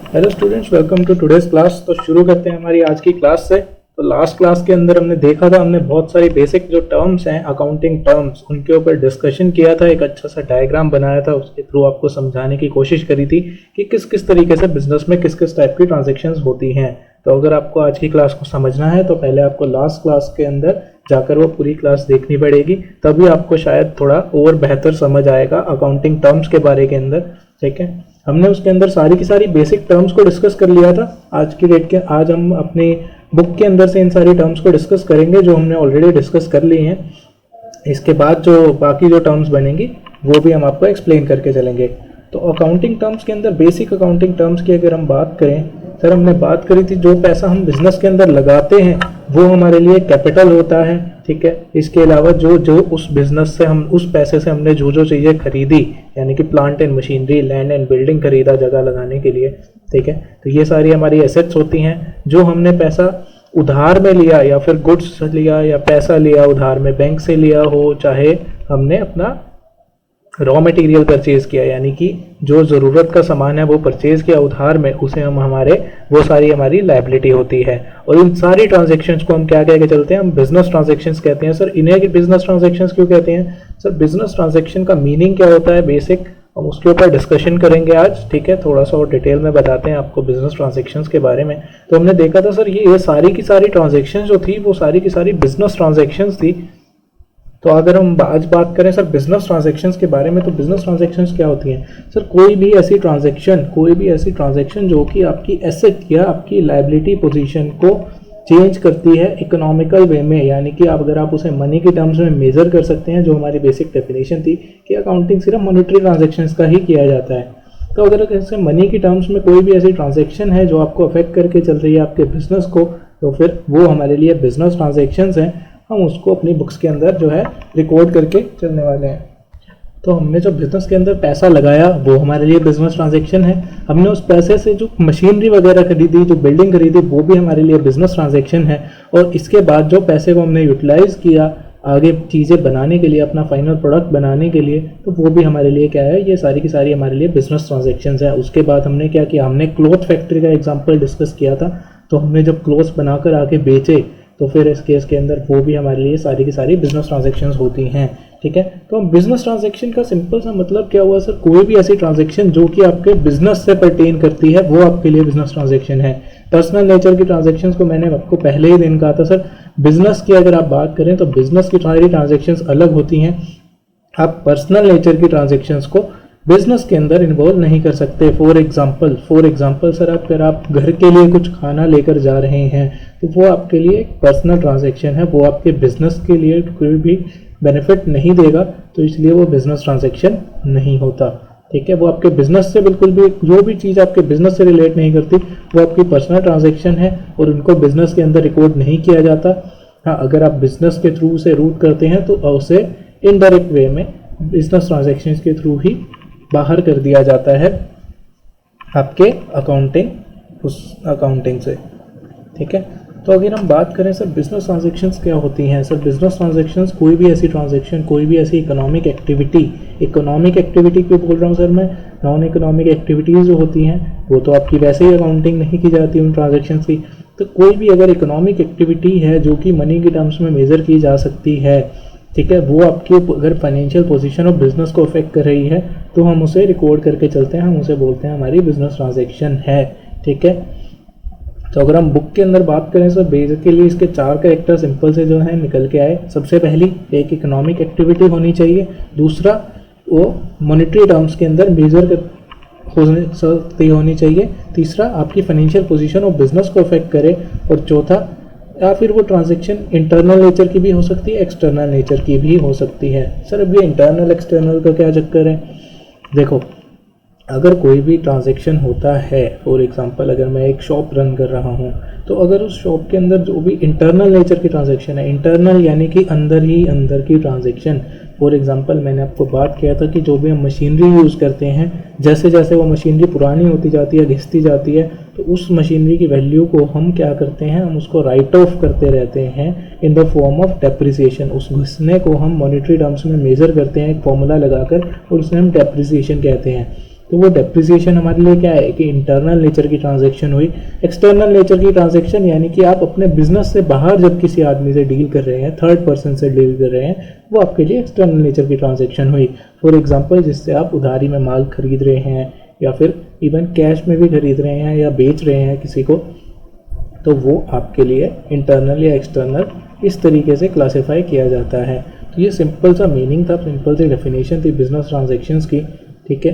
Hello students, welcome to today's class. तो शुरू करते हैं हमारी आज की क्लास से। तो लास्ट क्लास के अंदर हमने देखा था, हमने बहुत सारी बेसिक जो टर्म्स हैं, अकाउंटिंग टर्म्स, उनके ऊपर डिस्कशन किया था। एक अच्छा सा डायग्राम बनाया था, उसके थ्रू आपको समझाने की कोशिश करी थी कि किस किस तरीके से बिजनेस में किस किस टाइप की ट्रांजेक्शन्स होती हैं। तो अगर आपको आज की क्लास को समझना है तो पहले आपको लास्ट क्लास के अंदर जाकर वो पूरी क्लास देखनी पड़ेगी, तभी आपको शायद थोड़ा और बेहतर समझ आएगा अकाउंटिंग टर्म्स के बारे के अंदर। ठीक है, हमने उसके अंदर सारी की सारी बेसिक टर्म्स को डिस्कस कर लिया था। आज की डेट के आज हम अपनी बुक के अंदर से इन सारी टर्म्स को डिस्कस करेंगे जो हमने ऑलरेडी डिस्कस कर लिए हैं। इसके बाद जो बाकी जो टर्म्स बनेंगी वो भी हम आपको एक्सप्लेन करके चलेंगे। तो अकाउंटिंग टर्म्स के अंदर बेसिक अकाउंटिंग टर्म्स की अगर हम बात करें, सर हमने बात करी थी जो पैसा हम बिजनेस के अंदर लगाते हैं वो हमारे लिए कैपिटल होता है। ठीक है, इसके अलावा जो जो उस बिजनेस से हम उस पैसे से हमने जो जो चीज़ें खरीदी, यानी कि plant and machinery, land and building खरीदा जगह लगाने के लिए, ठीक है, तो ये सारी हमारी एसेट्स होती हैं। जो हमने पैसा उधार में लिया या फिर गुड्स लिया या पैसा लिया उधार में बैंक से लिया हो, चाहे हमने अपना रॉ मटेरियल परचेज किया, यानी कि जो ज़रूरत का सामान है वो परचेज किया उधार में, उसे हम वो सारी हमारी लायबिलिटी होती है। और इन सारी ट्रांजेक्शन्स को हम क्या कह के चलते हैं, हम बिजनेस ट्रांजेक्शन्स कहते हैं। सर इन्हें बिजनेस ट्रांजेक्शन्स क्यों कहते हैं? सर बिजनेस ट्रांजेक्शन का मीनिंग क्या होता है बेसिक, हम उसके ऊपर डिस्कशन करेंगे आज। ठीक है, थोड़ा सा और डिटेल में बताते हैं आपको बिजनेस ट्रांजेक्शन्स के बारे में। तो हमने देखा था सर ये सारी की सारी ट्रांजेक्शन्स जो थी वो सारी की सारी बिजनेस ट्रांजेक्शन्स थी। तो अगर हम आज बात करें सर बिजनेस ट्रांजैक्शंस के बारे में, तो बिजनेस ट्रांजैक्शंस क्या होती हैं? सर कोई भी ऐसी ट्रांजैक्शन जो कि आपकी एसेट या आपकी लायबिलिटी पोजीशन को चेंज करती है इकोनॉमिकल वे में, यानी कि अगर आप उसे मनी के टर्म्स में मेजर कर सकते हैं, जो हमारी बेसिक डेफिनेशन थी कि अकाउंटिंग सिर्फ मॉनेटरी ट्रांजेक्शन्स का ही किया जाता है। तो अगर ऐसे मनी की टर्म्स में कोई भी ऐसी ट्रांजेक्शन है जो आपको अफेक्ट करके चल रही है आपके बिजनेस को, तो फिर वो हमारे लिए बिजनेस ट्रांजेक्शन्स हैं। हम उसको अपनी बुक्स के अंदर जो है रिकॉर्ड करके चलने वाले हैं। तो हमने जो बिजनेस के अंदर पैसा लगाया वो हमारे लिए बिजनेस ट्रांजैक्शन है। हमने उस पैसे से जो मशीनरी वगैरह खरीदी, जो बिल्डिंग खरीदी, वो भी हमारे लिए बिजनेस ट्रांजैक्शन है। और इसके बाद जो पैसे को हमने यूटिलाइज किया आगे चीज़ें बनाने के लिए, अपना फाइनल प्रोडक्ट बनाने के लिए, तो वो भी हमारे लिए क्या है, ये सारी की सारी हमारे लिए बिजनेस ट्रांजैक्शंस है। उसके बाद हमने क्या किया, हमने क्लॉथ फैक्ट्री का एग्जाम्पल डिस्कस किया था। तो हमने जब क्लॉथ्स बनाकर आगे बेचे तो फिर इस केस के अंदर वो भी हमारे लिए सारी की सारी बिजनेस ट्रांजैक्शंस होती हैं। ठीक है, तो बिजनेस ट्रांजैक्शन का सिंपल सा मतलब क्या हुआ सर, कोई भी ऐसी ट्रांजैक्शन जो कि आपके बिजनेस से परटेन करती है वो आपके लिए बिजनेस ट्रांजैक्शन है। पर्सनल नेचर की ट्रांजैक्शंस को मैंने आपको पहले ही दिन कहा था सर, बिजनेस की अगर आप बात करें तो बिजनेस की सारी ट्रांजैक्शंस अलग होती हैं। आप पर्सनल नेचर की ट्रांजैक्शंस को बिजनेस के अंदर इन्वॉल्व नहीं कर सकते। फॉर एग्जांपल सर, अगर आप घर के लिए कुछ खाना लेकर जा रहे हैं तो वो आपके लिए एक पर्सनल ट्रांजैक्शन है, वो आपके बिजनेस के लिए कोई भी बेनिफिट नहीं देगा, तो इसलिए वो बिजनेस ट्रांजैक्शन नहीं होता। ठीक है, वो आपके बिजनेस से बिल्कुल भी, जो भी चीज़ आपके बिजनेस से रिलेट नहीं करती वो आपकी पर्सनल ट्रांजैक्शन है और उनको बिजनेस के अंदर रिकॉर्ड नहीं किया जाता। हाँ, अगर आप बिजनेस के थ्रू से रूट करते हैं तो उसे इनडायरेक्ट वे में बिजनेस ट्रांजैक्शन के थ्रू ही बाहर कर दिया जाता है आपके अकाउंटिंग से। ठीक है, तो अगर हम बात करें सर बिजनेस ट्रांजैक्शंस क्या होती हैं, सर बिजनेस ट्रांजैक्शंस कोई भी ऐसी ट्रांजैक्शन, कोई भी ऐसी इकोनॉमिक एक्टिविटी क्यों बोल रहा हूँ सर मैं, नॉन इकोनॉमिक एक्टिविटीज़ जो होती हैं वो तो आपकी वैसे ही अकाउंटिंग नहीं की जाती उन ट्रांजैक्शंस की। तो कोई भी अगर इकोनॉमिक एक्टिविटी है जो कि मनी के टर्म्स में मेजर की जा सकती है, ठीक है, वो आपकी अगर फाइनेंशियल पोजीशन ऑफ बिजनेस को अफेक्ट कर रही है तो हम उसे रिकॉर्ड करके चलते हैं, हम उसे बोलते हैं हमारी बिजनेस ट्रांजैक्शन है। ठीक है, तो अगर हम बुक के अंदर बात करें सर बेसिकली इसके 4 कैरेक्टर सिंपल से जो है निकल के आए। सबसे पहली एक इकोनॉमिक एक्टिविटी होनी चाहिए, दूसरा वो मॉनेटरी टर्म्स के अंदर मेजर होनी होनी चाहिए, तीसरा आपकी फाइनेंशियल पोजीशन ऑफ बिजनेस को अफेक्ट करे, और चौथा या फिर वो ट्रांजैक्शन इंटरनल नेचर की भी हो सकती है, एक्सटर्नल नेचर की भी हो सकती है। सर अब ये इंटरनल एक्सटर्नल का क्या चक्कर है? देखो, अगर कोई भी ट्रांजैक्शन होता है, फॉर एग्जांपल अगर मैं एक शॉप रन कर रहा हूँ, तो अगर उस शॉप के अंदर जो भी इंटरनल नेचर की ट्रांजैक्शन है, इंटरनल यानी कि अंदर ही अंदर की ट्रांजैक्शन, फॉर एग्जांपल मैंने आपको बात किया था कि जो भी हम मशीनरी यूज़ करते हैं, जैसे जैसे वो मशीनरी पुरानी होती जाती है, घिसती जाती है, तो उस मशीनरी की वैल्यू को हम क्या करते हैं, हम उसको राइट ऑफ करते रहते हैं in the form of depreciation. उस घिसने को हम मॉनेटरी टर्म्स में मेजर करते हैं एक फॉर्मूला लगाकर, और उसे हम डेप्रिसिएशन कहते हैं। तो वो डेप्रिसिएशन हमारे लिए क्या है कि इंटरनल नेचर की ट्रांजैक्शन हुई। एक्सटर्नल नेचर की ट्रांजैक्शन यानी कि आप अपने बिजनेस से बाहर जब किसी आदमी से डील कर रहे हैं, थर्ड पर्सन से डील कर रहे हैं, वो आपके लिए एक्सटर्नल नेचर की ट्रांजैक्शन हुई। फॉर एग्जांपल, जिससे आप उधारी में माल खरीद रहे हैं या फिर इवन कैश में भी खरीद रहे हैं या बेच रहे हैं किसी को, तो वो आपके लिए इंटरनल या एक्सटर्नल इस तरीके से क्लासिफाई किया जाता है। तो ये सिंपल सा मीनिंग था, सिंपल सी डेफिनेशन थी बिजनेस ट्रांजैक्शंस की। ठीक है,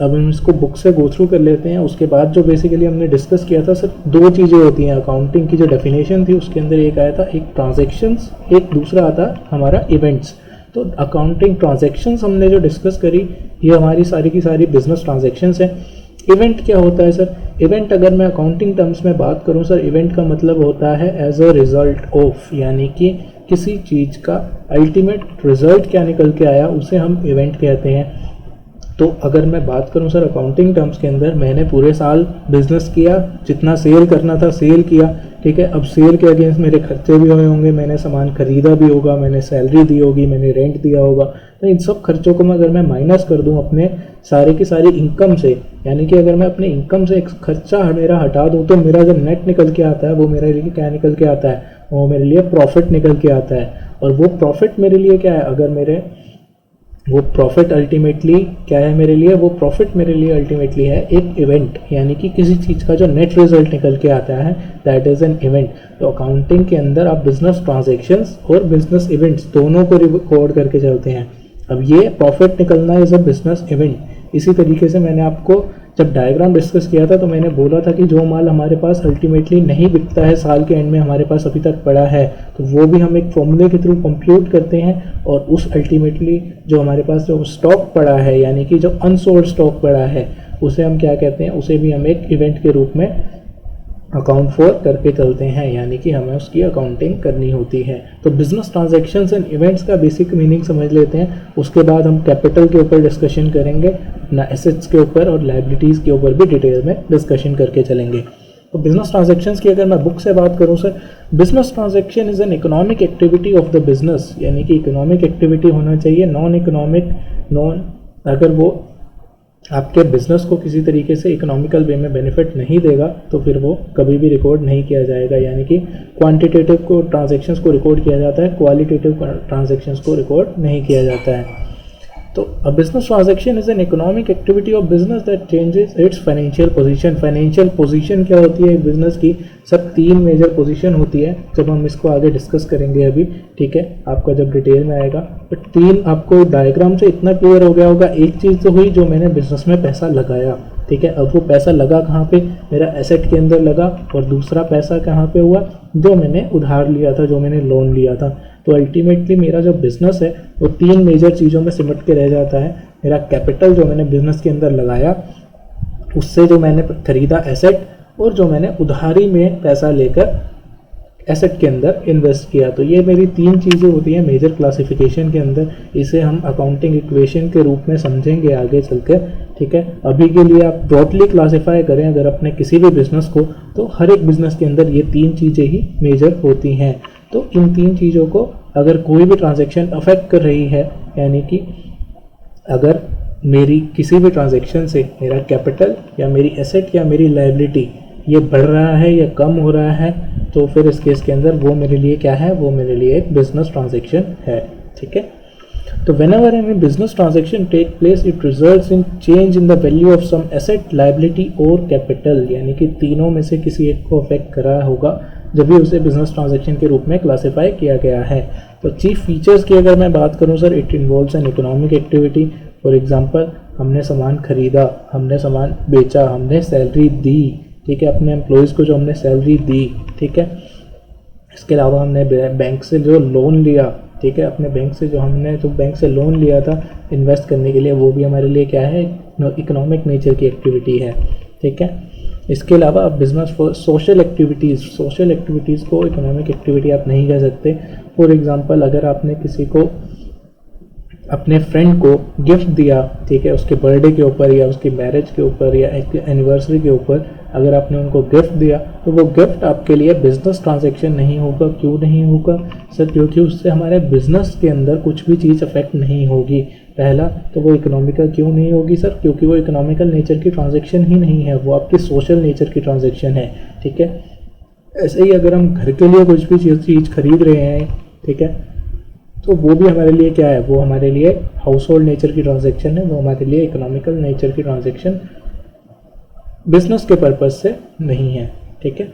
अब हम इसको बुक से गो थ्रू कर लेते हैं। उसके बाद जो बेसिकली हमने डिस्कस किया था, सिर्फ दो चीज़ें होती हैं अकाउंटिंग की जो डेफिनेशन थी उसके अंदर। एक आया था एक ट्रांजैक्शंस, एक दूसरा आता हमारा इवेंट्स। तो अकाउंटिंग ट्रांजैक्शंस हमने जो डिस्कस करी, ये हमारी सारी की सारी बिजनेस ट्रांजैक्शंस हैं। इवेंट क्या होता है सर? इवेंट अगर मैं अकाउंटिंग टर्म्स में बात करूं सर, इवेंट का मतलब होता है एज अ रिजल्ट ऑफ, यानी कि किसी चीज़ का अल्टीमेट रिजल्ट क्या निकल के आया उसे हम इवेंट कहते हैं। तो अगर मैं बात करूं सर अकाउंटिंग टर्म्स के अंदर, मैंने पूरे साल बिजनेस किया, जितना सेल करना था सेल किया, ठीक है। अब सेल के अगेंस्ट मेरे खर्चे भी हुए होंगे, मैंने सामान खरीदा भी होगा, मैंने सैलरी दी होगी, मैंने रेंट दिया होगा। तो इन सब खर्चों को मैं अगर मैं माइनस कर दूं अपने सारे की सारी इनकम से, यानी कि अगर मैं अपने इनकम से एक खर्चा मेरा हटा दूं, तो मेरा जो नेट निकल के आता है वो मेरे लिए क्या निकल के आता है? वो मेरे लिए प्रॉफिट निकल के आता है। और वो प्रॉफिट मेरे लिए क्या है? अगर मेरे वो प्रॉफिट अल्टीमेटली क्या है मेरे लिए? वो प्रॉफिट मेरे लिए अल्टीमेटली है एक इवेंट, यानी कि किसी चीज़ का जो नेट रिजल्ट निकल के आता है, दैट इज़ एन इवेंट। तो अकाउंटिंग के अंदर आप बिजनेस ट्रांजैक्शंस और बिजनेस इवेंट्स दोनों को रिकॉर्ड करके चलते हैं। अब ये प्रॉफिट निकलना इज़ अ बिजनेस इवेंट। इसी तरीके से मैंने आपको जब डायग्राम डिस्कस किया था तो मैंने बोला था कि जो माल हमारे पास अल्टीमेटली नहीं बिकता है, साल के एंड में हमारे पास अभी तक पड़ा है, तो वो भी हम एक फॉर्मूले के थ्रू कंप्यूट करते हैं। और उस अल्टीमेटली जो हमारे पास जो स्टॉक पड़ा है, यानी कि जो अनसोल्ड स्टॉक पड़ा है, उसे हम क्या कहते हैं? उसे भी हम एक इवेंट के रूप में अकाउंट फॉर करके चलते हैं, यानी कि हमें उसकी अकाउंटिंग करनी होती है। तो बिजनेस ट्रांजैक्शंस एंड इवेंट्स का बेसिक मीनिंग समझ लेते हैं। उसके बाद हम कैपिटल के ऊपर डिस्कशन करेंगे, अपना एसेट्स के ऊपर और लायबिलिटीज़ के ऊपर भी डिटेल में डिस्कशन करके चलेंगे। तो बिजनेस ट्रांजैक्शंस की अगर मैं बुक से बात करूं sir, business transaction is an economic activity of the business, यानी कि इकोनॉमिक एक्टिविटी होना चाहिए, नॉन इकोनॉमिक। अगर वो आपके बिजनेस को किसी तरीके से इकोनॉमिकल वे में बेनिफिट नहीं देगा तो फिर वो कभी भी रिकॉर्ड नहीं किया जाएगा। यानी कि क्वांटिटेटिव को ट्रांजैक्शंस को रिकॉर्ड किया जाता है, क्वालिटेटिव ट्रांजैक्शंस को रिकॉर्ड नहीं किया जाता है। तो a business transaction is an economic activity of business that changes it's financial position. Financial position क्या होती है बिजनेस की? सब 3 मेजर पोजीशन होती है, जब हम इसको आगे डिस्कस करेंगे अभी, ठीक है, आपका जब डिटेल में आएगा। बट 3 आपको डायग्राम से इतना क्लियर हो गया होगा। एक चीज़ तो हुई जो मैंने बिजनेस में पैसा लगाया, ठीक है। अब वो पैसा लगा कहाँ पे? मेरा एसेट के अंदर लगा। और दूसरा पैसा कहाँ पे हुआ? जो मैंने उधार लिया था, जो मैंने लोन लिया था। तो अल्टीमेटली मेरा जो बिजनेस है वो 3 मेजर चीज़ों में सिमट के रह जाता है। मेरा कैपिटल जो मैंने बिजनेस के अंदर लगाया, उससे जो मैंने खरीदा एसेट, और जो मैंने उधारी में पैसा लेकर एसेट के अंदर इन्वेस्ट किया। तो ये मेरी 3 चीज़ें होती हैं मेजर क्लासिफिकेशन के अंदर। इसे हम अकाउंटिंग इक्वेशन के रूप में समझेंगे आगे चलकर, ठीक है। अभी के लिए आप ब्रॉडली क्लासिफाई करें अगर अपने किसी भी बिजनेस को, तो हर एक बिजनेस के अंदर ये 3 चीज़ें ही मेजर होती हैं। तो इन 3 चीज़ों को अगर कोई भी ट्रांजैक्शन अफेक्ट कर रही है, यानी कि अगर मेरी किसी भी ट्रांजैक्शन से मेरा कैपिटल या मेरी एसेट या मेरी लायबिलिटी ये बढ़ रहा है या कम हो रहा है, तो फिर इस केस के अंदर वो मेरे लिए क्या है? वो मेरे लिए एक बिजनेस ट्रांजैक्शन है, ठीक है। तो whenever any business transaction take place, it results in change in the value of some asset, liability और capital, यानी कि तीनों में से किसी एक को अफेक्ट करा होगा जब भी उसे बिजनेस ट्रांजैक्शन के रूप में क्लासिफाई किया गया है। तो चीफ फीचर्स की अगर मैं बात करूं sir, it involves an economic activity. For example, हमने सामान खरीदा, हमने सामान बेचा, हमने सैलरी दी, ठीक है, अपने एम्प्लॉयज़ को जो हमने सैलरी दी, ठीक है। इसके अलावा हमने बैंक से जो लोन लिया, ठीक है, अपने बैंक से जो बैंक से लोन लिया था इन्वेस्ट करने के लिए, वो भी हमारे लिए क्या है? इकोनॉमिक नेचर की एक्टिविटी है, ठीक है। इसके अलावा बिजनेस फॉर सोशल एक्टिविटीज़ को इकोनॉमिक एक्टिविटी आप नहीं कह सकते। फॉर एग्जांपल, अगर आपने किसी को, अपने फ्रेंड को गिफ्ट दिया, ठीक है, उसके बर्थडे के ऊपर या उसकी मैरिज के ऊपर या एनिवर्सरी के ऊपर अगर आपने उनको गिफ्ट दिया, तो वो गिफ्ट आपके लिए बिजनेस ट्रांजैक्शन नहीं होगा। क्यों नहीं होगा सर? क्योंकि उससे हमारे बिजनेस के अंदर कुछ भी चीज़ अफेक्ट नहीं होगी। पहला तो वो इकोनॉमिकल क्यों नहीं होगी सर, क्योंकि वो इकोनॉमिकल नेचर की ट्रांजैक्शन ही नहीं है, वो आपकी सोशल नेचर की ट्रांजैक्शन है। ठीक है, ऐसे ही अगर हम घर के लिए कुछ भी चीज़ खरीद रहे हैं, ठीक है, तो वो भी हमारे लिए क्या है, वो हमारे लिए हाउस होल्ड नेचर की ट्रांजैक्शन है, वो हमारे लिए इकोनॉमिकल नेचर की ट्रांजैक्शन बिजनेस के पर्पज़ से नहीं है। ठीक है,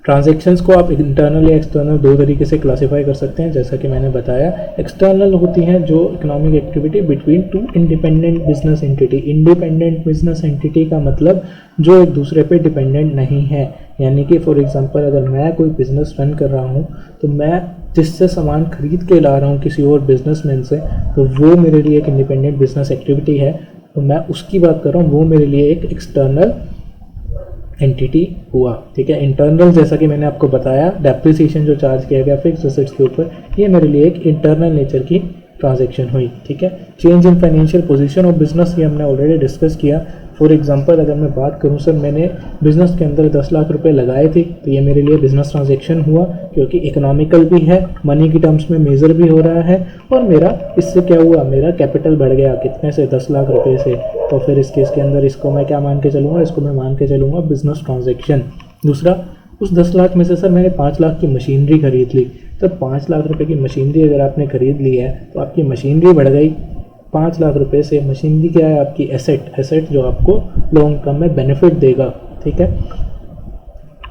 ट्रांजैक्शंस को आप इंटरनल या एक्सटर्नल दो तरीके से क्लासिफाई कर सकते हैं, जैसा कि मैंने बताया। एक्सटर्नल होती हैं जो economic activity between two independent business entity. Independent business entity का मतलब जो एक दूसरे पे डिपेंडेंट नहीं है, यानी कि फॉर एग्जांपल अगर मैं कोई बिजनेस रन कर रहा हूँ तो मैं जिससे सामान खरीद के ला रहा हूँ किसी और बिजनेसमैन से, तो वो मेरे लिए एक इंडिपेंडेंट बिजनेस एक्टिविटी है, तो मैं उसकी बात कर रहा हूँ, वो मेरे लिए एक एक्सटर्नल एंटिटी हुआ। ठीक है, इंटरनल जैसा कि मैंने आपको बताया, डेप्रिसिएशन जो चार्ज किया गया फिक्स एसेट्स के ऊपर, ये मेरे लिए एक इंटरनल नेचर की ट्रांजैक्शन हुई। ठीक है, change in financial position of business, ये हमने ऑलरेडी डिस्कस किया। फॉर एग्जांपल अगर मैं बात करूं सर, मैंने बिजनेस के अंदर 10 लाख रुपए लगाए थे, तो ये मेरे लिए बिजनेस ट्रांजैक्शन हुआ, क्योंकि इकोनॉमिकल भी है, मनी की टर्म्स में मेजर भी हो रहा है, और मेरा इससे क्या हुआ, मेरा कैपिटल बढ़ गया, कितने से, 10 लाख रुपए से। तो फिर इस केस के अंदर इसको मैं क्या मान के चलूँगा, इसको मैं मान के चलूँगा बिजनेस ट्रांजैक्शन। दूसरा, उस 10 लाख में से सर मैंने 5 लाख की मशीनरी खरीद ली, तो 5 लाख रुपए की मशीनरी अगर आपने खरीद ली है तो आपकी मशीनरी बढ़ गई 5 लाख रुपए से। मशीनरी क्या है, आपकी एसेट जो आपको लॉन्ग टर्म में बेनिफिट देगा। ठीक है,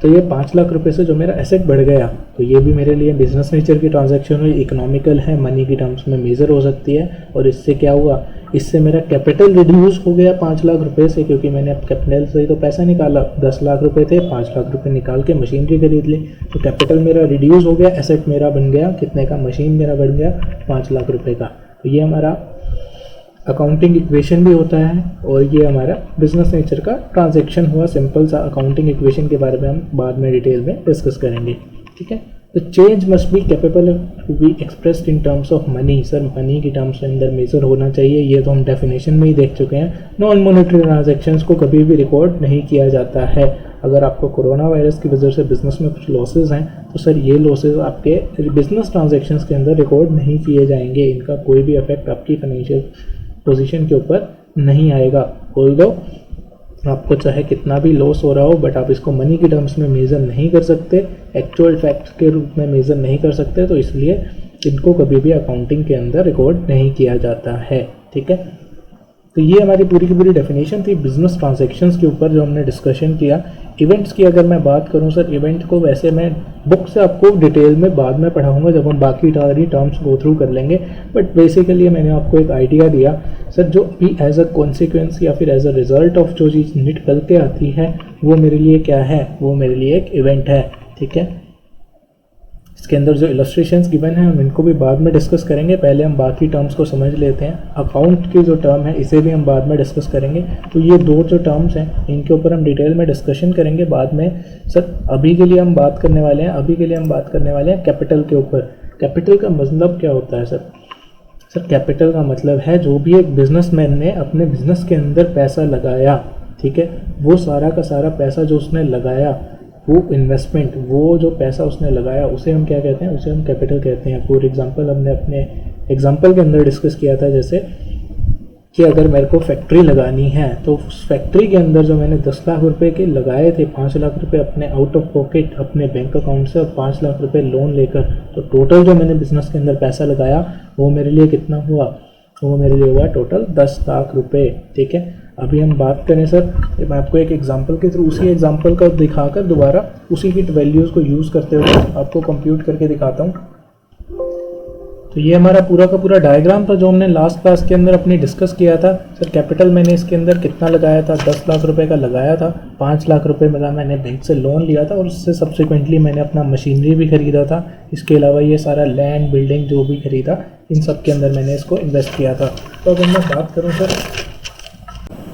तो ये 5 लाख रुपए से जो मेरा एसेट बढ़ गया, तो ये भी मेरे लिए बिजनेस नेचर की ट्रांजैक्शन हुई, इकोनॉमिकल है, मनी की टर्म्स में मेजर हो सकती है। और इससे क्या हुआ, इससे मेरा कैपिटल रिड्यूस हो गया 5 लाख रुपए से, क्योंकि मैंने अब कैपिटल से तो पैसा निकाला, 10 लाख रुपए थे, 5 लाख रुपए निकाल के मशीनरी खरीद ली, तो कैपिटल मेरा रिड्यूस हो गया, एसेट मेरा बन गया कितने का, मशीन मेरा बन गया 5 लाख रुपए का। तो ये हमारा अकाउंटिंग इक्वेशन भी होता है, और ये हमारा बिजनेस नेचर का ट्रांजैक्शन हुआ। सिंपल सा अकाउंटिंग इक्वेशन के बारे में हम बाद में डिटेल में डिस्कस करेंगे। ठीक है, the change must be capable to be expressed in terms of money. Sir money की टर्म्स के अंदर मेजर होना चाहिए, ये तो हम डेफिनेशन में ही देख चुके हैं। नॉन मॉनेटरी ट्रांजैक्शंस को कभी भी रिकॉर्ड नहीं किया जाता है। अगर आपको कोरोना वायरस की वजह से बिजनेस में कुछ लॉसेज हैं, तो सर ये लॉसेज आपके बिजनेस ट्रांजैक्शंस के अंदर रिकॉर्ड नहीं किए जाएंगे, इनका कोई भी इफेक्ट आपकी फाइनेंशियल पोजीशन के ऊपर नहीं आएगा। ऑल्दो आपको चाहे कितना भी लॉस हो रहा हो, बट आप इसको मनी की टर्म्स में मेज़र नहीं कर सकते, एक्चुअल फैक्ट के रूप में मेज़र नहीं कर सकते, तो इसलिए इनको कभी भी अकाउंटिंग के अंदर रिकॉर्ड नहीं किया जाता है। ठीक है, तो ये हमारी पूरी की पूरी डेफिनेशन थी बिजनेस ट्रांजैक्शंस के ऊपर जो हमने डिस्कशन किया। इवेंट्स की अगर मैं बात करूं सर, इवेंट को वैसे मैं बुक से आपको डिटेल में बाद में पढ़ाऊंगा जब हम बाकी सारी टर्म्स गो थ्रू कर लेंगे, बट बेसिकली मैंने आपको एक आइडिया दिया सर, जो भी एज अ कॉन्सिक्वेंस या फिर एज अ रिजल्ट ऑफ जो चीज़ निकल के आती है, वो मेरे लिए क्या है, वो मेरे लिए एक इवेंट है। ठीक है, इसके अंदर जो इलस्ट्रेशंस गिवन है हम इनको भी बाद में डिस्कस करेंगे, पहले हम बाकी टर्म्स को समझ लेते हैं। अकाउंट की जो टर्म है इसे भी हम बाद में डिस्कस करेंगे, तो ये दो जो टर्म्स हैं इनके ऊपर हम डिटेल में डिस्कशन करेंगे बाद में। सर अभी के लिए हम बात करने वाले हैं कैपिटल के ऊपर। कैपिटल का मतलब क्या होता है सर? सर कैपिटल का मतलब है जो भी एक बिजनेसमैन ने अपने बिजनेस के अंदर पैसा लगाया, ठीक है, वो सारा का सारा पैसा जो उसने लगाया, वो इन्वेस्टमेंट, वो जो पैसा उसने लगाया उसे हम क्या कहते हैं, उसे हम कैपिटल कहते हैं। फॉर एग्जांपल हमने अपने एग्जांपल के अंदर डिस्कस किया था, जैसे कि अगर मेरे को फैक्ट्री लगानी है तो उस फैक्ट्री के अंदर जो मैंने 10 लाख रुपए के लगाए थे, 5 लाख रुपए अपने आउट ऑफ पॉकेट अपने बैंक अकाउंट से और 5 लाख रुपए लोन लेकर, तो टोटल जो मैंने बिजनेस के अंदर पैसा लगाया वो मेरे लिए कितना हुआ, वो मेरे लिए हुआ टोटल 10 लाख रुपए। ठीक है, अभी हम बात करें सर, मैं आपको एक एग्जांपल के थ्रू उसी एग्जांपल का दिखाकर दोबारा उसी की वैल्यूज़ को यूज़ करते हुए आपको कंप्यूट करके दिखाता हूँ। तो ये हमारा पूरा का पूरा डायग्राम था जो हमने लास्ट क्लास के अंदर अपनी डिस्कस किया था। सर कैपिटल मैंने इसके अंदर कितना लगाया था, 10 लाख रुपए का लगाया था, 5 लाख रुपए मेरा मैंने बैंक से लोन लिया था और उससे सब्सिक्वेंटली मैंने अपना मशीनरी भी खरीदा था। इसके अलावा ये सारा लैंड बिल्डिंग जो भी खरीदा, इन सब के अंदर मैंने इसको इन्वेस्ट किया था। तो अगर मैं बात करूँ सर,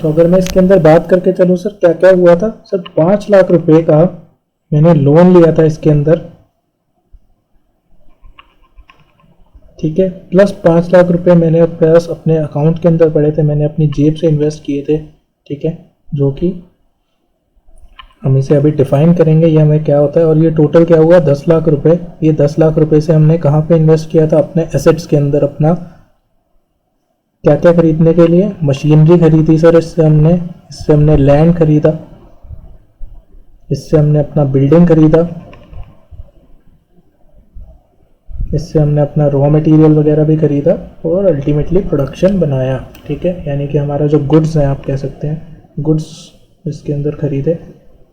तो अगर मैं इसके अंदर बात करके चलूँ सर, क्या क्या हुआ था सर, 5 लाख रुपए का मैंने लोन लिया था इसके अंदर, ठीक है, प्लस 5 लाख रुपए मैंने प्लस अपने अकाउंट के अंदर पड़े थे, मैंने अपनी जेब से इन्वेस्ट किए थे। ठीक है, जो कि हम इसे अभी डिफाइन करेंगे ये हमें क्या होता है। और ये टोटल क्या हुआ, 10 लाख रुपए। ये 10 लाख रुपए से हमने कहाँ पे इन्वेस्ट किया था, अपने एसेट्स के अंदर, अपना क्या क्या खरीदने के लिए? मशीनरी खरीदी सर, इससे हमने लैंड खरीदा, इससे हमने अपना बिल्डिंग खरीदा, इससे हमने अपना रॉ मटेरियल वगैरह भी खरीदा और अल्टीमेटली प्रोडक्शन बनाया। ठीक है, यानी कि हमारा जो गुड्स हैं, आप कह सकते हैं गुड्स इसके अंदर खरीदे।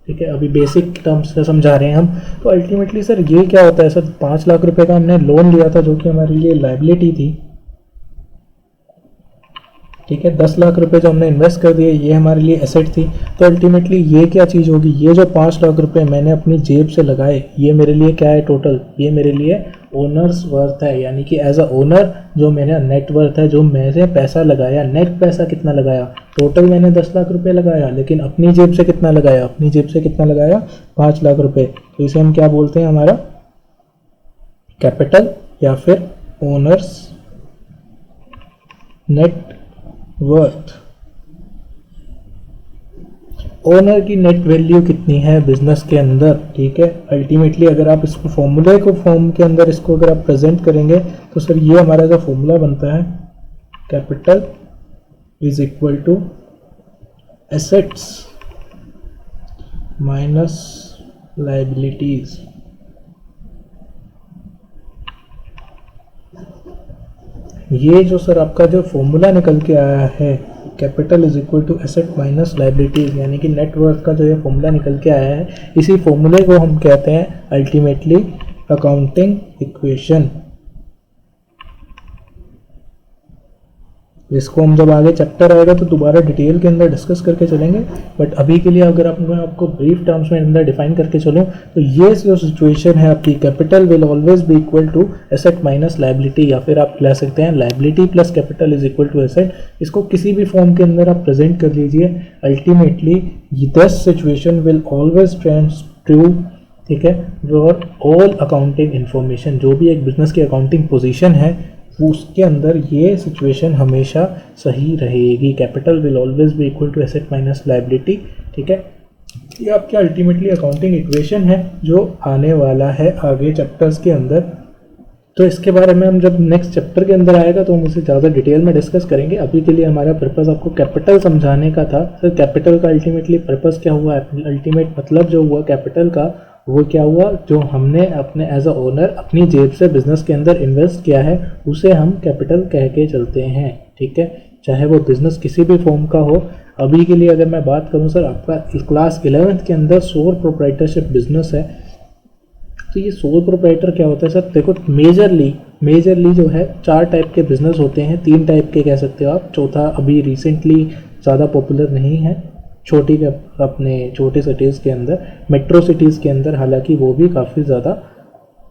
ठीक है, अभी बेसिक टर्म्स से समझा रहे हैं हम। तो अल्टीमेटली सर ये क्या होता है सर, 5 लाख रुपए का हमने लोन लिया था जो कि हमारे लिए लायबिलिटी थी। ठीक है, 10 लाख रुपए जो हमने इन्वेस्ट कर दिए ये हमारे लिए एसेट थी। तो अल्टीमेटली ये क्या चीज़ होगी, ये जो 5 लाख रुपए मैंने अपनी जेब से लगाए, ये मेरे लिए क्या है टोटल, ये मेरे लिए ओनर्स वर्थ है। यानी कि एज अ ओनर जो मेरा नेट वर्थ है, जो मैंने पैसा लगाया, नेट पैसा कितना लगाया, टोटल मैंने 10 लाख रुपए लगाया, लेकिन अपनी जेब से कितना लगाया, अपनी जेब से कितना लगाया, 5 लाख रुपए। तो इसे हम क्या बोलते हैं, हमारा कैपिटल या फिर ओनर्स नेट वर्थ। ओनर की नेट वैल्यू कितनी है बिजनेस के अंदर। ठीक है, अल्टीमेटली अगर आप इसको फॉर्मूले को फॉर्म के अंदर इसको अगर आप प्रेजेंट करेंगे तो सर ये हमारा जो फॉर्मूला बनता है, capital is equal to assets minus liabilities. ये जो सर आपका जो फॉर्मूला निकल के आया है, capital is equal to asset minus liabilities, यानी कि नेटवर्थ का जो ये फॉर्मूला निकल के आया है, इसी फॉर्मूले को हम कहते हैं अल्टीमेटली अकाउंटिंग इक्वेशन। इसको हम जब आगे चैप्टर आएगा तो दोबारा डिटेल के अंदर डिस्कस करके चलेंगे, बट अभी के लिए अगर मैं आपको ब्रीफ टर्म्स में अंदर डिफाइन करके चलूँ तो ये जो सिचुएशन है आपकी, capital will always be equal to asset minus liability, या फिर आप ले सकते हैं liability plus capital is equal to asset. इसको किसी भी फॉर्म के अंदर आप प्रेजेंट कर लीजिए, ultimately this situation will always trends true. ठीक है, और ऑल अकाउंटिंग इन्फॉर्मेशन, जो भी एक बिजनेस की अकाउंटिंग पोजीशन है उसके अंदर ये सिचुएशन हमेशा सही रहेगी। Capital will always be equal to asset minus liability. ठीक है, ये आपकी अल्टीमेटली अकाउंटिंग इक्वेशन है जो आने वाला है आगे चैप्टर्स के अंदर। तो इसके बारे में हम जब नेक्स्ट चैप्टर के अंदर आएगा तो हम उसे ज़्यादा डिटेल में डिस्कस करेंगे। अभी के लिए हमारा पर्पज़ आपको कैपिटल समझाने का था। सर कैपिटल का अल्टीमेटली पर्पज़ क्या हुआ, अल्टीमेट मतलब जो हुआ कैपिटल का वो क्या हुआ, जो हमने अपने एज अ ओनर अपनी जेब से बिजनेस के अंदर इन्वेस्ट किया है उसे हम कैपिटल कह के चलते हैं। ठीक है, चाहे वो बिजनेस किसी भी फॉर्म का हो। अभी के लिए अगर मैं बात करूं सर, आपका क्लास 11th के अंदर सोल प्रोप्राइटरशिप बिजनेस है। तो ये सोल प्रोप्राइटर क्या होता है सर, देखो मेजरली जो है 4 टाइप के बिजनेस होते हैं, 3 टाइप के कह सकते हो आप, चौथा अभी रिसेंटली ज़्यादा पॉपुलर नहीं है, अपने छोटे सिटीज़ के अंदर, मेट्रो सिटीज़ के अंदर हालांकि वो भी काफ़ी ज़्यादा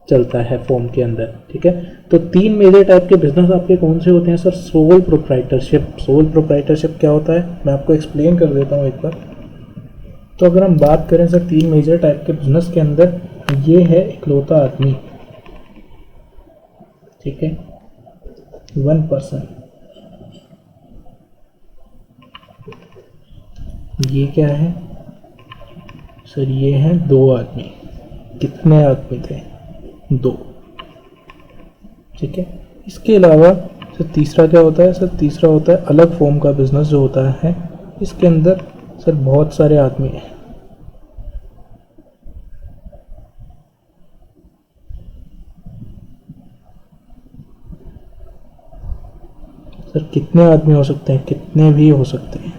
चलता है फॉर्म के अंदर। ठीक है, तो 3 मेजर टाइप के बिजनेस आपके कौन से होते हैं sir, sole proprietorship. Sole proprietorship क्या होता है मैं आपको एक्सप्लेन कर देता हूँ एक बार। तो अगर हम बात करें सर 3 मेजर टाइप के बिजनेस के अंदर, ये है इकलौता आदमी। ठीक है, 1 पर्सन। ये क्या है सर, ये हैं 2 आदमी। कितने आदमी थे, 2। ठीक है, इसके अलावा सर तीसरा क्या होता है, सर तीसरा होता है अलग फॉर्म का बिजनेस जो होता है, इसके अंदर सर बहुत सारे आदमी हैं। सर कितने आदमी हो सकते हैं, कितने भी हो सकते हैं।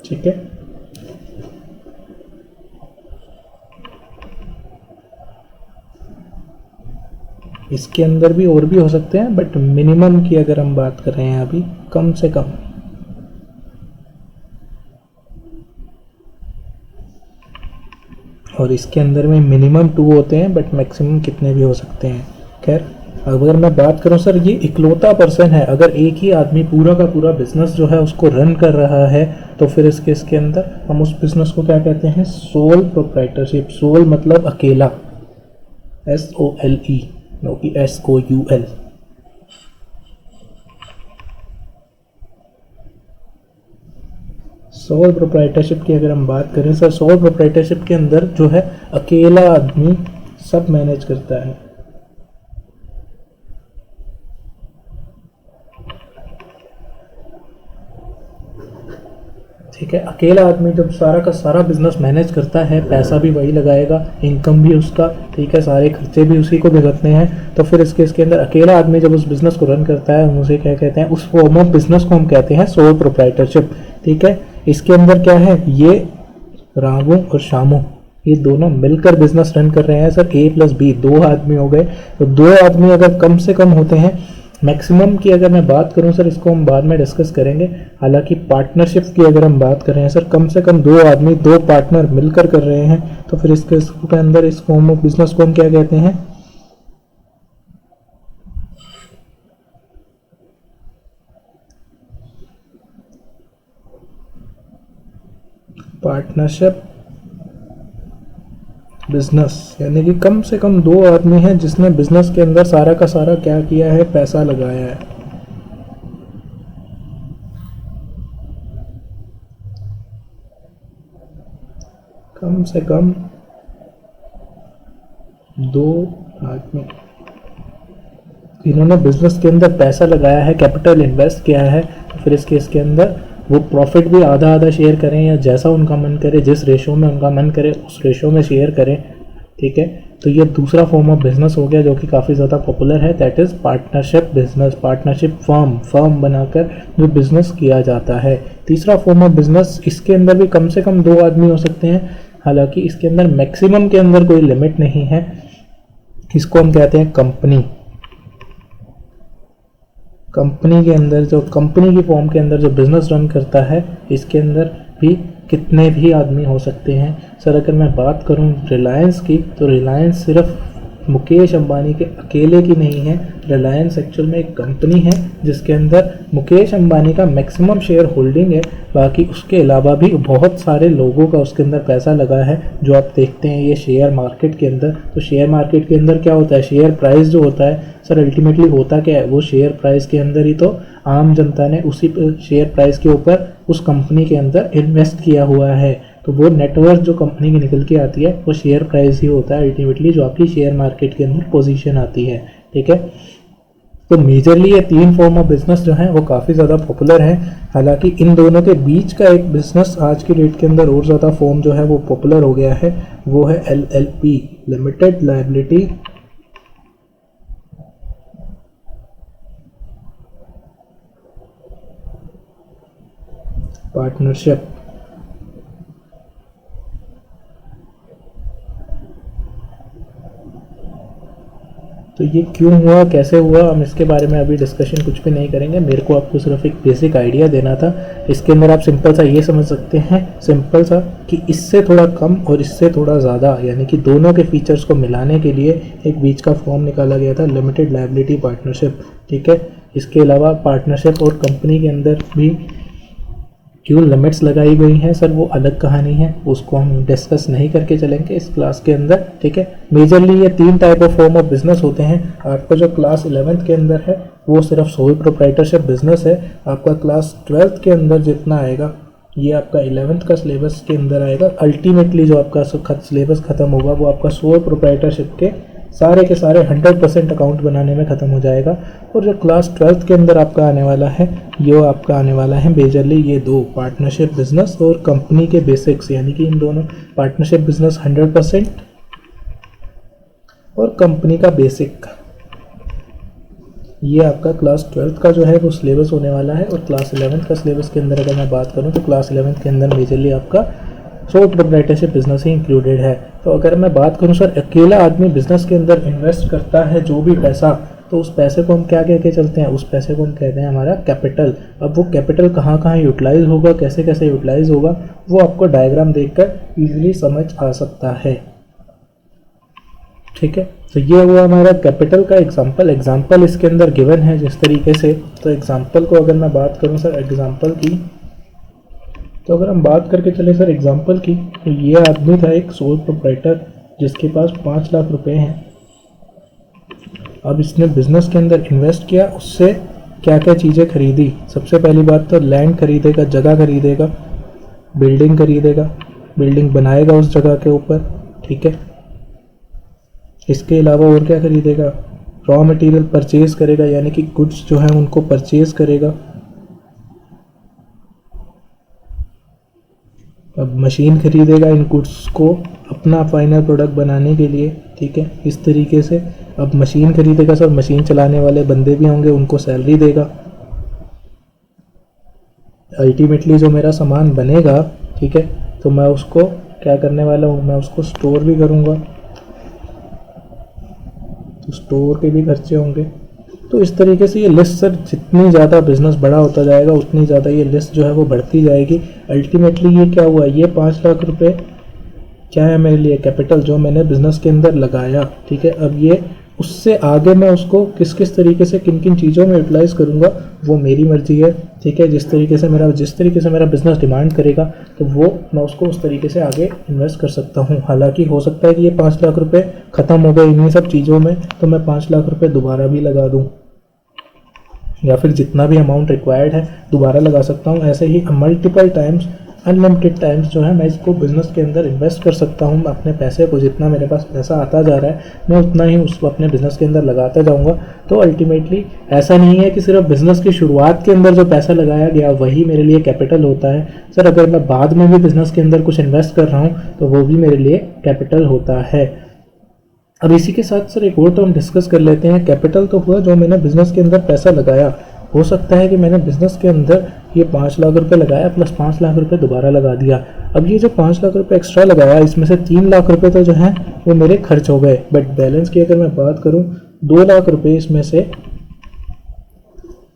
ठीक है, इसके अंदर भी और भी हो सकते हैं, बट मिनिमम की अगर हम बात कर रहे हैं अभी कम से कम, और इसके अंदर में मिनिमम 2 होते हैं, बट मैक्सिमम कितने भी हो सकते हैं। खैर अगर मैं बात करूं सर, ये इकलौता पर्सन है। अगर एक ही आदमी पूरा का पूरा बिजनेस जो है उसको रन कर रहा है तो फिर इस केस के अंदर हम उस बिजनेस को क्या कहते हैं, सोल प्रोप्राइटरशिप। सोल मतलब अकेला, SOLE, नो कि SOUL। सोल प्रोप्राइटरशिप की अगर हम बात करें सर, सोल प्रोप्राइटरशिप के अंदर जो है अकेला आदमी सब मैनेज करता है। ठीक है। अकेला आदमी जब सारा का सारा बिजनेस मैनेज करता है, पैसा भी वही लगाएगा, इनकम भी उसका, ठीक है, सारे खर्चे भी उसी को भुगतने हैं, तो फिर इसके अंदर अकेला आदमी जब उस बिजनेस को रन करता है, हम उसे क्या कहते हैं, उस फॉर्म ऑफ बिजनेस को हम कहते हैं सोल प्रोप्राइटरशिप। ठीक है। इसके अंदर क्या है, ये रामू और शामू ये दोनों मिलकर बिजनेस रन कर रहे हैं सर। A+B 2 आदमी हो गए, तो 2 आदमी अगर कम से कम होते हैं, मैक्सिमम की अगर मैं बात करूं सर, इसको हम बाद में डिस्कस करेंगे। हालांकि पार्टनरशिप की अगर हम बात करें सर, कम से कम 2 आदमी 2 पार्टनर मिलकर कर रहे हैं, तो फिर इसके अंदर इस फॉर्म ऑफ बिजनेस को हम क्या कहते हैं, पार्टनरशिप बिजनेस। यानी कि कम से कम 2 आदमी हैं जिसने बिजनेस के अंदर सारा का सारा क्या किया है, पैसा लगाया है। कम से कम 2 आदमी इन्होंने बिजनेस के अंदर पैसा लगाया है, कैपिटल इन्वेस्ट किया है, तो फिर इसके अंदर वो प्रॉफिट भी आधा आधा शेयर करें या जैसा उनका मन करे, जिस रेशो में उनका मन करे उस रेशो में शेयर करें। ठीक है। तो ये दूसरा फॉर्म ऑफ बिजनेस हो गया जो कि काफ़ी ज़्यादा पॉपुलर है, that is partnership business. Partnership firm बनाकर जो बिजनेस किया जाता है। तीसरा फॉर्म ऑफ बिजनेस, इसके अंदर भी कम से कम 2 आदमी हो सकते हैं, हालांकि इसके अंदर मैक्सिमम के अंदर कोई लिमिट नहीं है। इसको हम कहते हैं कंपनी। कंपनी के अंदर जो कंपनी की फॉर्म के अंदर जो बिजनेस रन करता है, इसके अंदर भी कितने भी आदमी हो सकते हैं सर। अगर मैं बात करूं रिलायंस की, तो रिलायंस सिर्फ मुकेश अंबानी के अकेले की नहीं है। रिलायंस एक्चुअल में एक कंपनी है जिसके अंदर मुकेश अंबानी का मैक्सिमम शेयर होल्डिंग है, बाकी उसके अलावा भी बहुत सारे लोगों का उसके अंदर पैसा लगा है, जो आप देखते हैं ये शेयर मार्केट के अंदर। तो शेयर मार्केट के अंदर क्या होता है, शेयर प्राइस जो होता है सर, अल्टीमेटली होता क्या है, वो शेयर प्राइस के अंदर ही तो आम जनता ने उसी शेयर प्राइस के ऊपर उस कंपनी के अंदर इन्वेस्ट किया हुआ है। तो वो नेटवर्थ जो कंपनी की निकल के आती है वो शेयर प्राइस ही होता है अल्टीमेटली, जो आपकी शेयर मार्केट के अंदर पोजीशन आती है। ठीक है। तो मेजरली ये 3 फॉर्म ऑफ बिजनेस जो हैं वो काफ़ी ज़्यादा पॉपुलर हैं। हालांकि इन दोनों के बीच का एक बिजनेस आज की डेट के अंदर और ज़्यादा फॉर्म जो है वो पॉपुलर हो गया है, वो है LLP, लिमिटेड लायबिलिटी पार्टनरशिप। तो ये क्यों हुआ, कैसे हुआ, हम इसके बारे में अभी डिस्कशन कुछ भी नहीं करेंगे। मेरे को आपको सिर्फ एक बेसिक आइडिया देना था। इसके अंदर आप सिंपल सा ये समझ सकते हैं, सिंपल सा, कि इससे थोड़ा कम और इससे थोड़ा ज़्यादा, यानी कि दोनों के फीचर्स को मिलाने के लिए एक बीच का फॉर्म निकाला गया था, लिमिटेड लायबिलिटी पार्टनरशिप। ठीक है। इसके अलावा पार्टनरशिप और कंपनी के अंदर भी क्यों लिमिट्स लगाई गई हैं सर, वो अलग कहानी है, उसको हम डिस्कस नहीं करके चलेंगे इस क्लास के अंदर। ठीक है। मेजरली ये 3 type of form of business होते हैं। आपका जो क्लास 11th के अंदर है वो सिर्फ सोल प्रोप्राइटरशिप बिजनेस है। आपका क्लास 12th के अंदर जितना आएगा, ये आपका 11th का सिलेबस के अंदर आएगा। अल्टीमेटली जो आपका सिलेबस खत्म होगा वो आपका सोल प्रोप्राइटरशिप के सारे 100% अकाउंट बनाने में ख़त्म हो जाएगा। और जो क्लास 12th के अंदर आपका आने वाला है, ये आपका आने वाला है मेजरली ये 2, पार्टनरशिप बिजनेस और कंपनी के बेसिक्स, यानी कि इन दोनों, पार्टनरशिप बिजनेस 100% और कंपनी का बेसिक। ये आपका क्लास 12th का जो है वो सिलेबस होने वाला है। और क्लास 11th का सिलेबस के अंदर अगर मैं बात करूँ तो क्लास 11th के अंदर मेजरली आपका सोल प्रोप्राइटरशिप बिजनेस ही इंक्लूडेड है। तो अगर मैं बात करूं सर, अकेला आदमी बिजनेस के अंदर इन्वेस्ट करता है जो भी पैसा, तो उस पैसे को हम क्या कह के चलते हैं, उस पैसे को हम कहते हैं हमारा कैपिटल। अब वो कैपिटल कहाँ कहाँ यूटिलाइज होगा, कैसे कैसे यूटिलाइज होगा, वो आपको डायग्राम देखकर इजीली समझ आ सकता है। ठीक है। तो ये हुआ हमारा कैपिटल का एग्जाम्पल इसके अंदर गिवन है जिस तरीके से। तो एग्जाम्पल को अगर मैं बात करूँ सर, एग्जाम्पल की, तो अगर हम बात करके चले सर एग्जाम्पल की, तो ये आदमी था एक सोल प्रोप्राइटर जिसके पास 5 लाख रुपए हैं। अब इसने बिजनेस के अंदर इन्वेस्ट किया, उससे क्या क्या चीज़ें खरीदी। सबसे पहली बात तो लैंड खरीदेगा, जगह खरीदेगा, बिल्डिंग बनाएगा उस जगह के ऊपर। ठीक है। इसके अलावा और क्या खरीदेगा, रॉ मटेरियल परचेज करेगा, यानी कि गुड्स जो है उनको परचेज करेगा। अब मशीन खरीदेगा इन गुड्स को अपना फाइनल प्रोडक्ट बनाने के लिए, ठीक है, इस तरीके से। अब मशीन खरीदेगा सर, मशीन चलाने वाले बंदे भी होंगे, उनको सैलरी देगा। अल्टीमेटली जो मेरा सामान बनेगा, ठीक है, तो मैं उसको क्या करने वाला हूँ, मैं उसको स्टोर भी करूँगा, तो स्टोर के भी खर्चे होंगे। तो इस तरीके से ये लिस्ट सर, जितनी ज़्यादा बिजनेस बड़ा होता जाएगा उतनी ज़्यादा ये लिस्ट जो है वो बढ़ती जाएगी। अल्टीमेटली ये क्या हुआ, ये 5 लाख रुपए क्या है मेरे लिए, कैपिटल जो मैंने बिजनेस के अंदर लगाया, ठीक है। अब ये उससे आगे मैं उसको किस किस तरीके से किन किन चीज़ों में यूटिलाइज़ करूँगा वो मेरी मर्जी है, ठीक है। जिस तरीके से मेरा बिजनेस डिमांड करेगा तो वो मैं उसको उस तरीके से आगे इन्वेस्ट कर सकता हूँ। हालांकि हो सकता है कि ये 5 लाख रुपए ख़त्म हो गए इन्हीं सब चीज़ों में, तो मैं 5 लाख रुपए दोबारा भी लगा दूँ, या फिर जितना भी अमाउंट रिक्वायर्ड है दोबारा लगा सकता हूँ। ऐसे ही मल्टीपल टाइम्स, अनलिमिटेड टाइम्स जो है मैं इसको बिज़नेस के अंदर इन्वेस्ट कर सकता हूँ। अपने पैसे को, जितना मेरे पास पैसा आता जा रहा है मैं उतना ही उसको अपने बिज़नेस के अंदर लगाता जाऊँगा। तो अल्टीमेटली ऐसा नहीं है कि सिर्फ बिज़नेस की शुरुआत के अंदर जो पैसा लगाया गया वही मेरे लिए कैपिटल होता है। सर अगर मैं बाद में भी बिज़नेस के अंदर कुछ इन्वेस्ट कर रहा हूँ तो वो भी मेरे लिए कैपिटल होता है। अब इसी के साथ सर एक और टर्म डिस्कस कर लेते हैं। कैपिटल तो हुआ जो मैंने बिज़नेस के अंदर पैसा लगाया। हो सकता है कि मैंने बिज़नेस के अंदर ये 5 लाख रुपए लगाया प्लस 5 लाख रुपए दोबारा लगा दिया। अब ये जो 5 लाख रुपए एक्स्ट्रा लगाया, इसमें से 3 लाख रुपए तो जो हैं वो मेरे खर्च हो गए, बट बैलेंस की अगर मैं बात करूँ 2 लाख रुपए इसमें से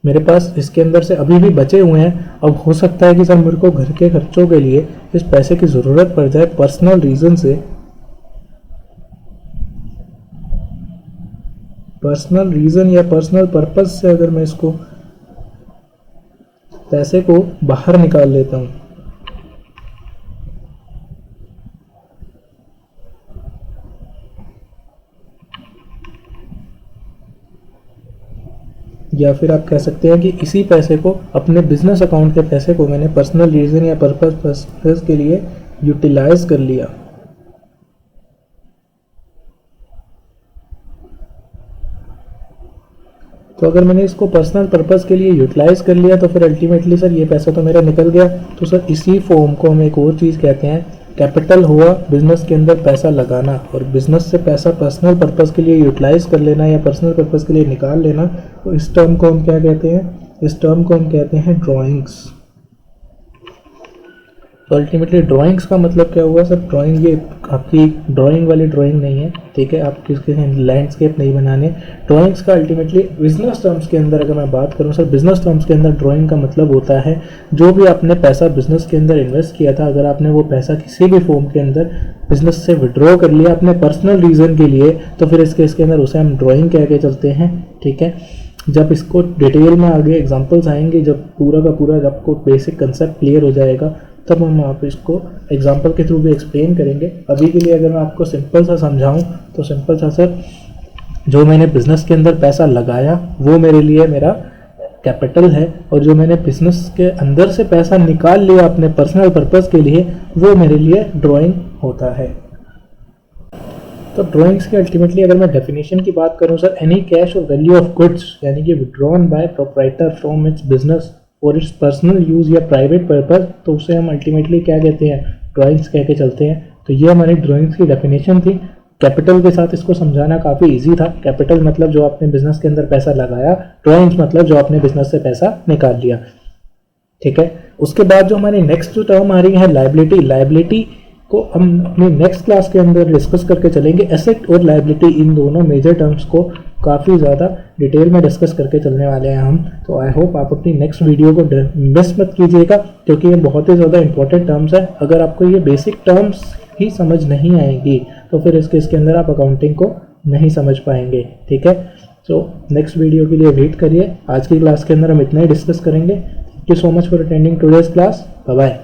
मेरे पास इसके अंदर से अभी भी बचे हुए हैं। अब हो सकता है कि सर मेरे को घर के खर्चों के लिए इस पैसे की ज़रूरत पड़ जाए पर्सनल रीज़न से, पर्सनल रीज़न या पर्सनल पर्पस से अगर मैं इसको पैसे को बाहर निकाल लेता हूँ, या फिर आप कह सकते हैं कि इसी पैसे को, अपने बिजनेस अकाउंट के पैसे को मैंने पर्सनल रीज़न या पर्पस के लिए यूटिलाइज कर लिया। तो अगर मैंने इसको पर्सनल पर्पस के लिए यूटिलाइज कर लिया तो फिर अल्टीमेटली सर ये पैसा तो मेरा निकल गया। तो सर इसी फॉर्म को हम एक और चीज़ कहते हैं, कैपिटल हुआ बिजनेस के अंदर पैसा लगाना, और बिजनेस से पैसा पर्सनल पर्पस के लिए यूटिलाइज कर लेना या पर्सनल पर्पस के लिए निकाल लेना। तो इस टर्म को हम क्या कहते हैं, इस टर्म को हम कहते हैं ड्राइंग्स। तो अल्टीमेटली ड्राइंग्स का मतलब क्या हुआ सर, ड्राइंग ये आपकी ड्राइंग वाली ड्राइंग नहीं है, ठीक है, आप किसके लैंडस्केप नहीं बनाने। ड्राइंग्स का अल्टीमेटली बिजनेस टर्म्स के अंदर अगर मैं बात करूं सर, बिजनेस टर्म्स के अंदर ड्राइंग का मतलब होता है जो भी आपने पैसा बिजनेस के अंदर इन्वेस्ट किया था, अगर आपने वो पैसा किसी भी फॉर्म के अंदर बिजनेस से विड्रॉ कर लिया अपने पर्सनल रीज़न के लिए, तो फिर इसके अंदर उसे हम ड्राइंग कह के चलते हैं, ठीक है। जब इसको डिटेल में आगे एग्जांपल्स आएंगे, जब पूरा का पूरा आपको बेसिक कंसेप्ट क्लियर हो जाएगा तब हम आप इसको एग्जांपल के थ्रू भी एक्सप्लेन करेंगे। अभी के लिए अगर मैं आपको सिंपल सा समझाऊं तो सिंपल सा सर, जो मैंने बिज़नेस के अंदर पैसा लगाया वो मेरे लिए मेरा कैपिटल है, और जो मैंने बिज़नेस के अंदर से पैसा निकाल लिया अपने पर्सनल पर्पस के लिए वो मेरे लिए ड्राइंग होता है। तो ड्राइंग्स की अल्टीमेटली अगर मैं डेफिनेशन की बात करूं सर, एनी कैश और वैल्यू ऑफ गुड्स यानी कि withdrawn bye proprietor from its business और इट्स पर्सनल यूज़ या प्राइवेट पर्पस, तो उसे हम अल्टीमेटली क्या कहते हैं, ड्राइंग्स कह के चलते हैं। तो ये हमारी ड्राइंग्स की डेफिनेशन थी। कैपिटल के साथ इसको समझाना काफ़ी इजी था। कैपिटल मतलब जो आपने बिजनेस के अंदर पैसा लगाया, ड्राइंग्स मतलब जो आपने बिजनेस से पैसा निकाल लिया, ठीक है। उसके बाद जो हमारी नेक्स्ट जो टर्म आ रही है लायबिलिटी, लायबिलिटी को हम अपनी नेक्स्ट क्लास के अंदर डिस्कस करके चलेंगे। एसेट और लायबिलिटी इन दोनों मेजर टर्म्स को काफ़ी ज़्यादा डिटेल में डिस्कस करके चलने वाले हैं हम। तो आई होप आप अपनी नेक्स्ट वीडियो को मिस मत कीजिएगा, क्योंकि ये बहुत ही ज़्यादा इंपॉर्टेंट टर्म्स है। अगर आपको ये बेसिक टर्म्स ही समझ नहीं आएंगी तो फिर इसके अंदर आप अकाउंटिंग को नहीं समझ पाएंगे, ठीक है। तो नेक्स्ट वीडियो के लिए वेट करिए। आज की क्लास के अंदर हम इतना ही डिस्कस करेंगे। Thank you so much for attending today's class. Bye bye.